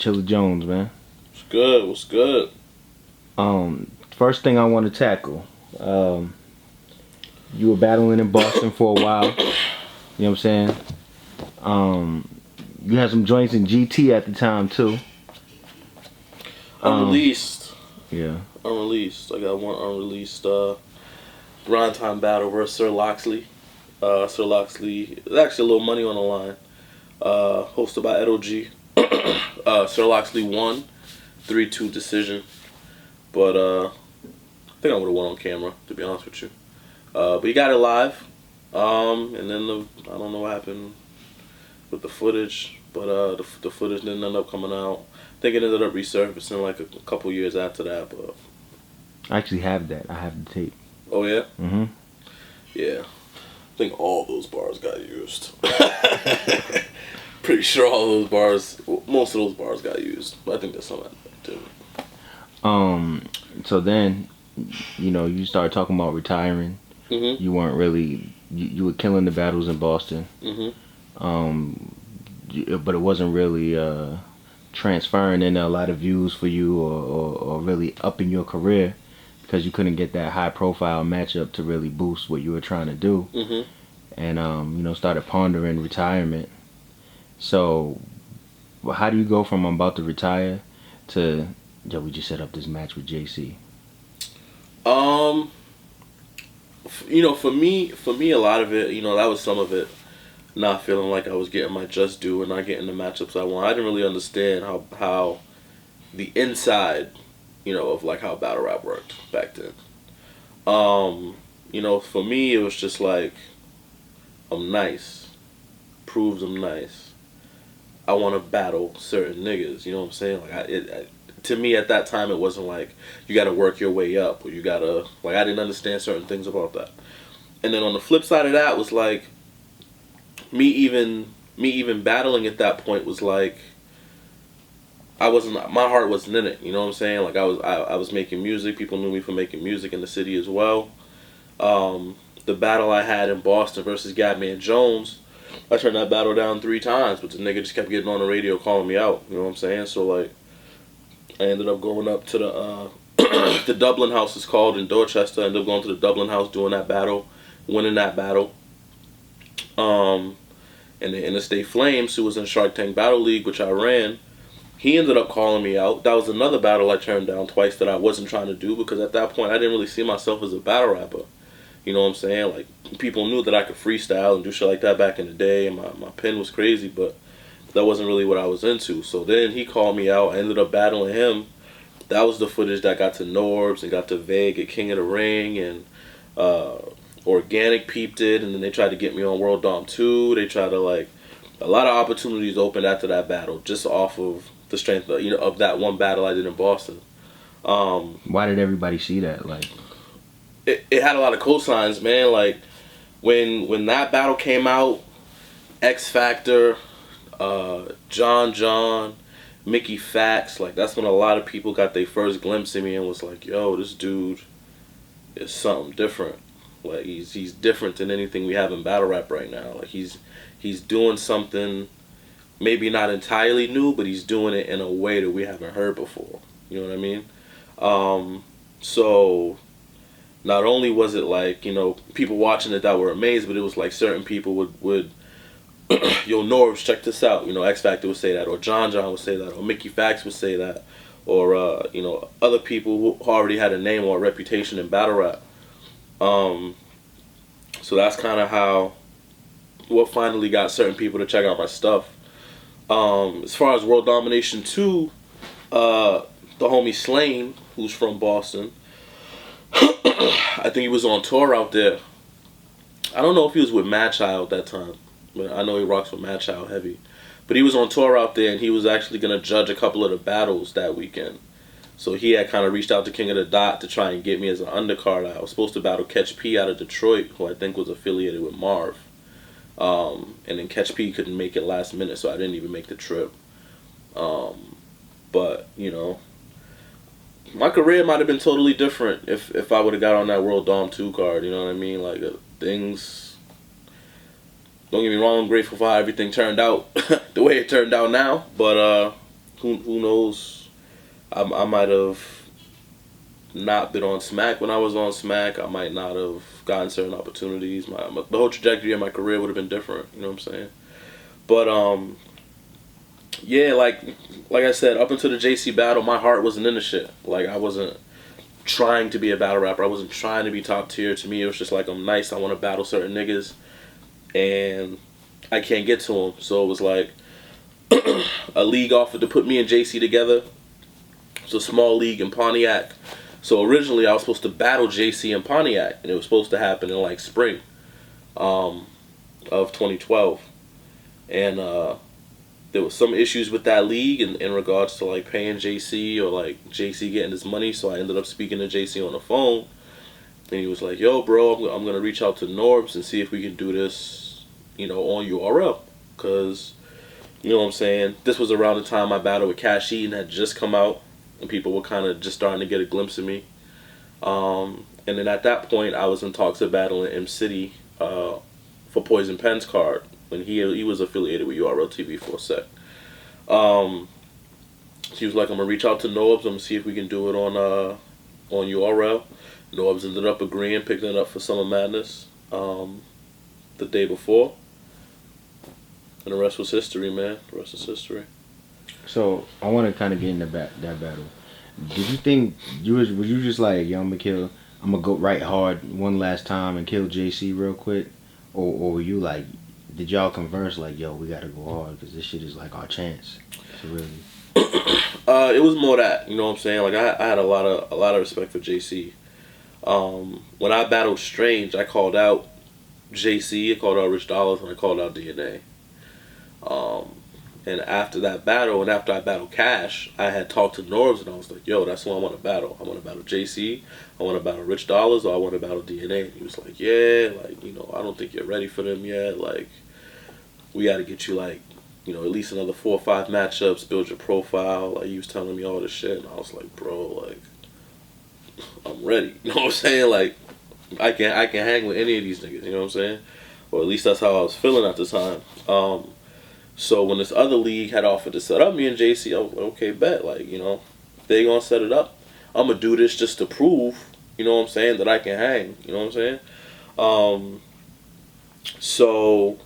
Chilla Jones, man. What's good? What's good? First thing I want to tackle. You were battling in Boston for a while. You know what I'm saying? You had some joints in GT at the time too. Unreleased. Yeah. Unreleased. I got one unreleased grind time battle versus Sir Loxley. Sir Loxley, there's actually a little money on the line. Hosted by Edo G. Sir Loxley won 3-2 decision. But I think I would have won on camera, to be honest with you. But he got it live. And then I don't know what happened with the footage, but the footage didn't end up coming out. I think it ended up resurfacing like a couple years after that. But I actually have that. I have the tape. oh yeah. Mhm. Yeah. I think all those bars got used. Pretty sure all those bars, most of those bars got used. But I think there's some of that too. So then, you started talking about retiring. Mhm. You weren't really. You were killing the battles in Boston. Mhm. But it wasn't really transferring into a lot of views for you, or really upping your career, because you couldn't get that high profile matchup to really boost what you were trying to do. Mhm. And started pondering retirement. So how do you go from I'm about to retire to we just set up this match with JC? For me, a lot of it, that was some of it. Not feeling like I was getting my just due and not getting the matchups I want. I didn't really understand how the inside, of like how battle rap worked back then. For me, it was just like, I'm nice, proves I'm nice. I want to battle certain niggas. You know what I'm saying? Like to me at that time, it wasn't like you got to work your way up, or you got to like, I didn't understand certain things about that. And then on the flip side of that was like, me even battling at that point was like, my heart wasn't in it. You know what I'm saying? Like I was making music. People knew me for making music in the city as well. The battle I had in Boston versus Gadman Jones, I turned that battle down 3 times, but the nigga just kept getting on the radio calling me out. You know what I'm saying? So like, I ended up going up to the the Dublin House is called in Dorchester. I ended up going to the Dublin House, doing that battle, winning that battle. And the Interstate Flames, who was in Shark Tank Battle League, which I ran, he ended up calling me out. That was another battle I turned down twice that I wasn't trying to do, because at that point I didn't really see myself as a battle rapper. You know what I'm saying? Like, people knew that I could freestyle and do shit like that back in the day, and my pen was crazy, but that wasn't really what I was into. So then he called me out. I ended up battling him. That was the footage that got to Norbs and got to Vague at King of the Ring, and Organic peeped it, and then they tried to get me on World Dom 2. They tried to, like, a lot of opportunities opened after that battle, just off of the strength of, of that one battle I did in Boston. Why did everybody see that? Like, it had a lot of cosigns, man. Like, when that battle came out, X Factor, John, Mickey Fax, like, that's when a lot of people got their first glimpse of me and was like, yo, this dude is something different. Like, he's different than anything we have in battle rap right now. Like, he's doing something maybe not entirely new, but he's doing it in a way that we haven't heard before. You know what I mean? So not only was it like, people watching it that were amazed, but it was like certain people would yo, Norbs, check this out. X Factor would say that, or John would say that, or Mickey Fax would say that, or other people who already had a name or a reputation in battle rap. So that's kind of what finally got certain people to check out my stuff. As far as World Domination 2, the homie Slane, who's from Boston, I think he was on tour out there. I don't know if he was with Mad Child at that time, but I know he rocks with Mad Child heavy. But he was on tour out there, and he was actually going to judge a couple of the battles that weekend. So he had kind of reached out to King of the Dot to try and get me as an undercard. I was supposed to battle Catch P out of Detroit, who I think was affiliated with Marv. And then Catch P couldn't make it last minute, so I didn't even make the trip. But, my career might have been totally different if I would have got on that World Dom 2 card, you know what I mean? Like, things... Don't get me wrong, I'm grateful for how everything turned out the way it turned out now. But, Who knows? I might have not been on Smack when I was on Smack. I might not have gotten certain opportunities. The whole trajectory of my career would have been different. You know what I'm saying? But yeah, like I said, up until the JC battle, my heart wasn't in the shit. Like I wasn't trying to be a battle rapper. I wasn't trying to be top tier. To me, it was just like I'm nice. I want to battle certain niggas, and I can't get to them. So it was like a league offered to put me and JC together. It's a small league in Pontiac. So originally I was supposed to battle JC in Pontiac, and it was supposed to happen in like spring of 2012. And there was some issues with that league in regards to like paying JC or like JC getting his money. So I ended up speaking to JC on the phone, and he was like, "Yo, bro, I'm gonna reach out to Norbs and see if we can do this, on URL, because." You know what I'm saying? This was around the time my battle with Cash Eaton had just come out, and people were kind of just starting to get a glimpse of me. And then at that point, I was in talks of battling M City for Poison Pen's card when he was affiliated with URL TV for a sec. She was like, "I'm gonna reach out to Norbs. I'm gonna see if we can do it on URL." Norbs ended up agreeing, picking it up for Summer Madness the day before. And the rest was history, man. The rest is history. So I want to kind of get into that battle. Did you think was you just like, yo, I'm gonna go right hard one last time and kill JC real quick, or were you like, did y'all converse like, yo, we gotta go hard because this shit is like our chance to really? It was more that, you know what I'm saying. Like I had a lot of respect for JC. When I battled Strange, I called out JC, I called out Rich Dollars, and I called out DNA. And after that battle, and after I battled Cash, I had talked to Norbs, and I was like, "Yo, that's who I want to battle. I want to battle JC. I want to battle Rich Dollars, or I want to battle DNA." And he was like, "Yeah, like I don't think you're ready for them yet. Like, we got to get you like, at least another 4 or 5 matchups, build your profile." Like he was telling me all this shit, and I was like, "Bro, like, I'm ready." You know what I'm saying? Like, I can hang with any of these niggas. You know what I'm saying? Or at least that's how I was feeling at the time. So when this other league had offered to set up me and JC, I was like, okay, bet. Like, they gonna set it up. I'm gonna do this just to prove, you know what I'm saying, that I can hang. You know what I'm saying? So,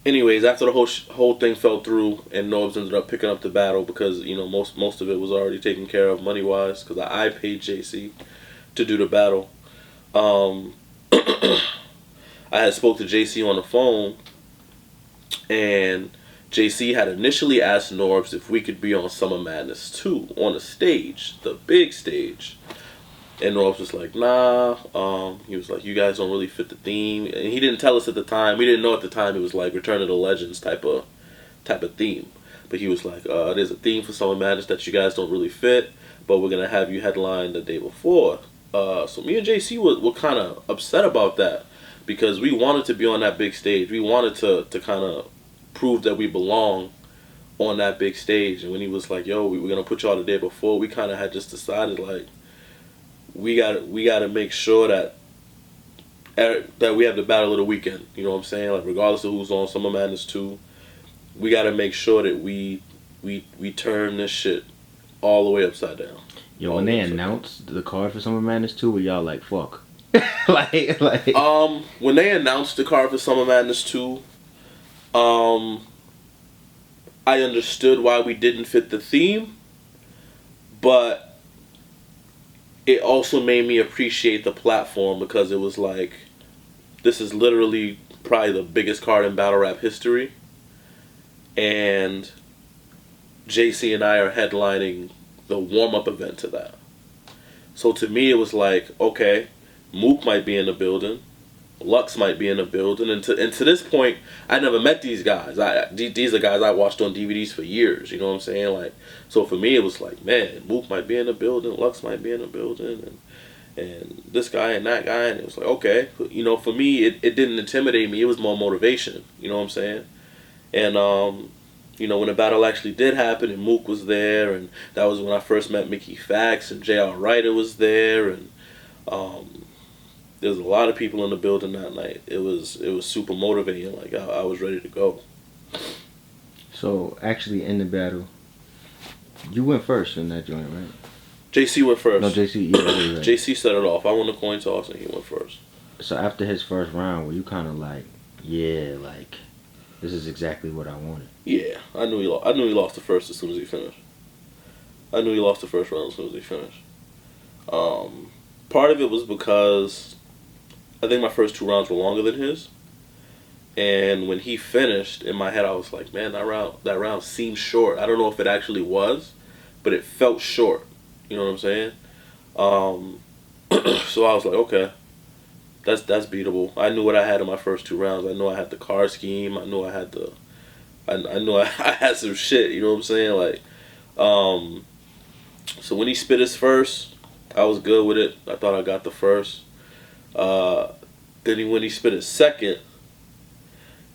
anyways, after the whole thing fell through and Norbs ended up picking up the battle because, most of it was already taken care of money-wise because I paid JC to do the battle. I had spoke to JC on the phone, and JC had initially asked Norbs if we could be on Summer Madness 2 on the stage, the big stage. And Norbs was like, nah. He was like, you guys don't really fit the theme. And he didn't tell us at the time. We didn't know at the time it was like Return of the Legends type of theme. But he was like, there's a theme for Summer Madness that you guys don't really fit, but we're going to have you headline the day before. So me and JC were kind of upset about that because we wanted to be on that big stage. We wanted to kind of prove that we belong on that big stage. And when he was like, yo, we're going to put y'all the day before, we kind of had just decided, like, we got to make sure that we have the battle of the weekend. You know what I'm saying? Like, regardless of who's on Summer Madness 2, we got to make sure that we turn this shit all the way upside down. Yo, when they announced the card for Summer Madness 2, were y'all like, fuck? like when they announced the card for Summer Madness 2, I understood why we didn't fit the theme, but it also made me appreciate the platform because it was like, this is literally probably the biggest card in battle rap history, and JC and I are headlining the warm-up event to that. So to me, it was like, okay, Mook might be in the building, Lux might be in the building, and to this point, I never met these guys. These are guys I watched on DVDs for years. You know what I'm saying? Like, so for me, it was like, man, Mook might be in the building, Lux might be in the building, and this guy and that guy, and it was like, okay, for me, it didn't intimidate me. It was more motivation. You know what I'm saying? And when the battle actually did happen, and Mook was there, and that was when I first met Mickey Fax, and J.R. Ryder was there, and there was a lot of people in the building that night. It was super motivating. Like I was ready to go. So actually in the battle, You went first in that joint, right? JC went first. No, JC. Yeah, right. JC set it off. I won the coin toss and he went first. So after his first round, were you kind of like, yeah, like this is exactly what I wanted? Yeah, I knew he lost. I knew he lost the first as soon as he finished. I knew he lost the first round as soon as he finished. Part of it was because I think my first 2 rounds were longer than his. And when he finished, in my head I was like, man, that round seemed short. I don't know if it actually was, but it felt short. You know what I'm saying? So I was like, okay, that's beatable. I knew what I had in my first 2 rounds. I knew I had the card scheme. I knew I had I knew I had some shit. You know what I'm saying? Like, so when he spit his first, I was good with it. I thought I got the first. Then when he spit his second,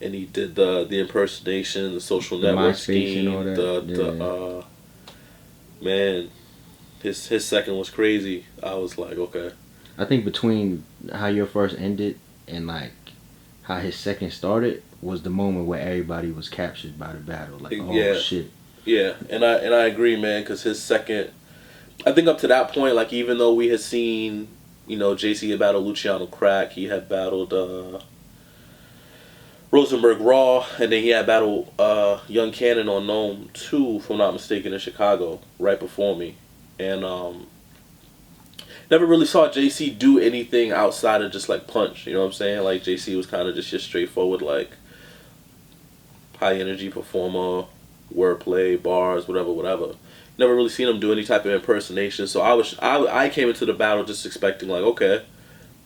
and he did the impersonation, the social network scheme, and all that. Man, his second was crazy. I was like, okay. I think between how your first ended and like how his second started was the moment where everybody was captured by the battle. Like, oh yeah. shit. Yeah, and I agree, man, because his second, I think up to that point, like even though we had seen, you know, JC had battled Luciano Crack, he had battled Rosenberg Raw, and then he had battled Young Cannon on Gnome 2, if I'm not mistaken, in Chicago, right before me. And never really saw JC do anything outside of just like punch, you know what I'm saying? Like JC was kind of just your straightforward, like high energy performer, wordplay, bars, whatever. Never really seen him do any type of impersonation. So I came into the battle just expecting like, okay,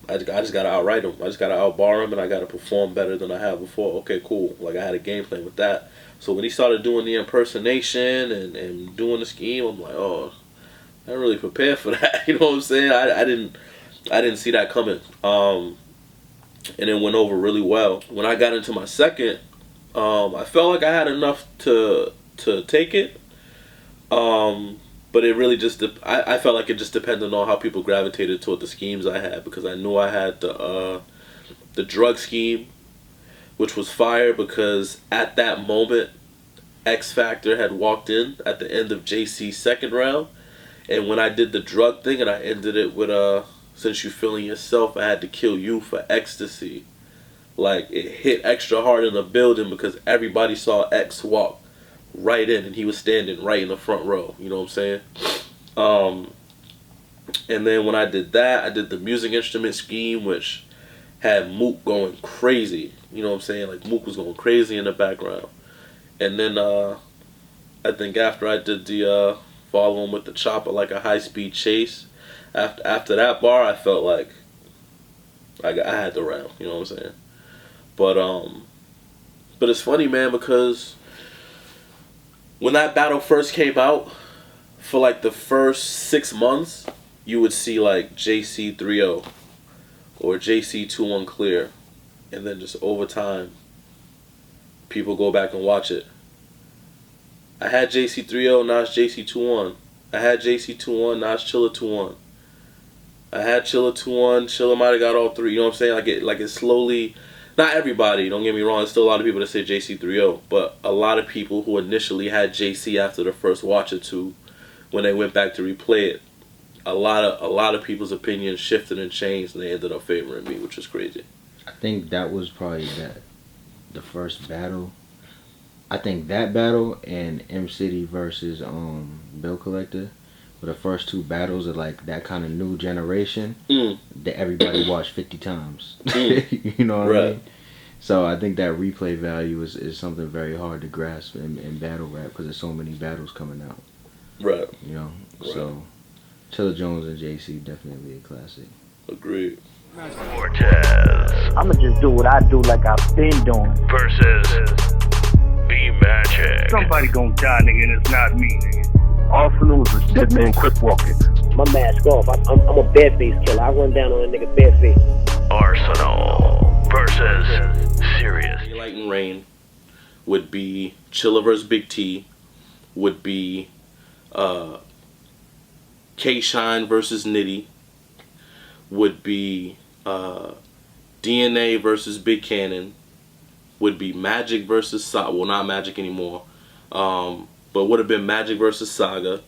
I just gotta outright him. I just gotta outbar him, and I gotta perform better than I have before. Okay, cool. Like I had a game plan with that. So when he started doing the impersonation and doing the scheme, I'm like, oh, I didn't really prepare for that. You know what I'm saying? I didn't see that coming. And it went over really well. When I got into my second, I felt like I had enough to take it. But it really just I felt like it just depended on how people gravitated toward the schemes I had, because I knew I had the drug scheme, which was fire because at that moment X Factor had walked in at the end of JC's second round, and when I did the drug thing and I ended it with since you feeling yourself, I had to kill you for ecstasy. Like it hit extra hard in the building because everybody saw X walk right in, and he was standing right in the front row. You know what I'm saying? And then when I did that, I did the music instrument scheme, which had Mook going crazy. You know what I'm saying? Like Mook was going crazy in the background. And then I think after I did the follow him with the chopper like a high-speed chase, after that bar, I felt like I had the round. You know what I'm saying? But it's funny, man, because when that battle first came out, for like the first 6 months, you would see like JC 3-0 or JC 2-1 clear, and then just over time, people go back and watch it. I had JC 3-0, now it's JC 2-1. I had JC 2-1, now it's Chilla 2-1. I had Chilla 2-1. Chilla might have got all 3. You know what I'm saying? Like it slowly. Not everybody, don't get me wrong, there's still a lot of people that say JC 3-0, but a lot of people who initially had JC after the first watch or two, when they went back to replay it, a lot of people's opinions shifted and changed, and they ended up favoring me, which is crazy. I think that was probably the first battle. I think that battle and M City versus Bill Collector were the first 2 battles of like that kind of new generation that everybody watched 50 times. You know what I mean? So I think that replay value is something very hard to grasp in battle rap because there's so many battles coming out. Right. You know? Right. So Chilla Jones and JC definitely a classic. Agreed. Cortez. I'ma just do what I do like I've been doing. Versus B-Magic. Somebody gonna die, nigga, and it's not me, nigga. Arsenal is a dead man quick walking. My mask off. I'm a bare-faced killer. I run down on a nigga bare-faced. Arsenal versus Serious. Daylight and Rain would be Chilla vs. Big T, would be K-Shine versus Nitty, would be DNA versus Big Cannon, would be Magic versus well, not Magic anymore, but but would have been Magic versus Saga.